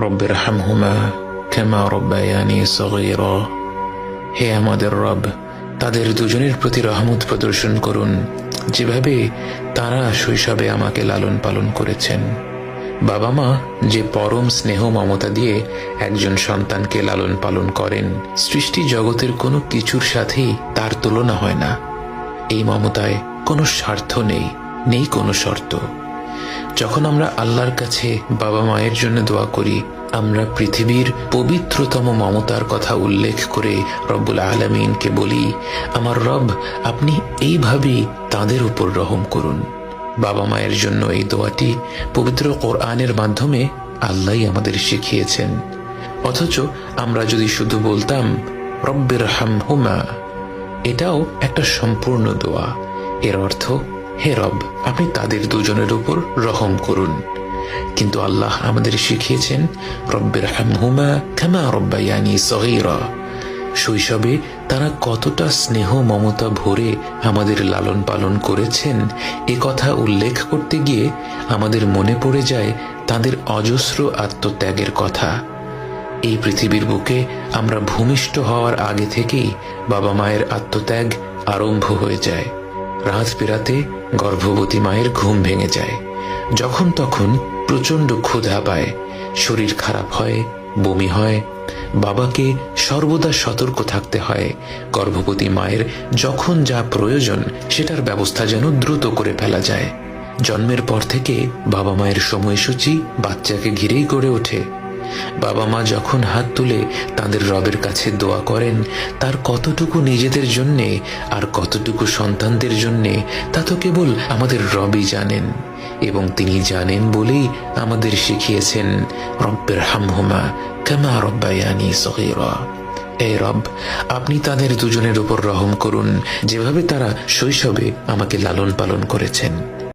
রব্বিরহামহুমা কামা রব্বায়ানি সগীরা। হে আমাদের রব, তাদের দুজনের প্রতি রহমত প্রদর্শন করুন, যেভাবে তারা শৈশবে আমাকে লালন পালন করেছেন। বাবা মা যে পরম স্নেহ মমতা দিয়ে একজন সন্তানকে লালন পালন করেন, সৃষ্টি জগতের কোনো কিছুর সাথেই তার তুলনা হয় না। এই মমতায় কোনো স্বার্থ নেই, নেই কোনো শর্ত। যখন আমরা আল্লাহর কাছে বাবা মায়ের জন্য দোয়া করি, আমরা পৃথিবীর পবিত্রতম মমতার কথা উল্লেখ করে রব্বুল আলামিনকে বলি, আমার রব, আপনি এইভাবেই তাদের উপর রহম করুন। বাবা মায়ের জন্য এই দোয়াটি পবিত্র কোরআনের মাধ্যমে আল্লাহই আমাদের শিখিয়েছেন। অথচ আমরা যদি শুধু বলতাম রব্বিরহামহুমা, এটাও একটা সম্পূর্ণ দোয়া। এর অর্থ, হে রব, আপনি তাদের দুজনের উপর রহম করুন। কিন্তু আল্লাহ আমাদের শিখিয়েছেন রব্বিরহামহুমা কামা রব্বায়ানি সগীরা। শৈশবে তারা কতটা স্নেহ মমতা ভরে আমাদের লালন পালন করেছেন, এ কথা উল্লেখ করতে গিয়ে আমাদের মনে পড়ে যায় তাদের অজস্র আত্মত্যাগের কথা। এই পৃথিবীর বুকে আমরা ভূমিষ্ঠ হওয়ার আগে থেকেই বাবা মায়ের আত্মত্যাগ আরম্ভ হয়ে যায়। রাত পেরাতে গর্ভবতী মায়ের ঘুম ভেঙে যায়, যখন তখন প্রচণ্ড ক্ষুধা পায়, শরীর খারাপ হয়, বমি হয়। বাবাকে সর্বদা সতর্ক থাকতে হয়, গর্ভবতী মায়ের যখন যা প্রয়োজন সেটার ব্যবস্থা যেন দ্রুত করে ফেলা যায়। জন্মের পর থেকে বাবা মায়ের সময়সূচি বাচ্চাকে ঘিরেই গড়ে ওঠে। বাবা মা যখন হাত তুলে তাদের রবের কাছে দোয়া করেন, তার কতটুকু নিজেদের জন্যে আর কতটুকু সন্তানদের জন্যে তা তো কেবল আমাদের রবই জানেন। এবং তিনি জানেন বলেই আমাদের শিখিয়েছেন রব্বিরহামহুমা কামা রব্বায়ানি সগীরা। হে রব, আপনি তাদের দুজনের উপর রহম করুন, যেভাবে তারা শৈশবে আমাকে লালন পালন করেছেন।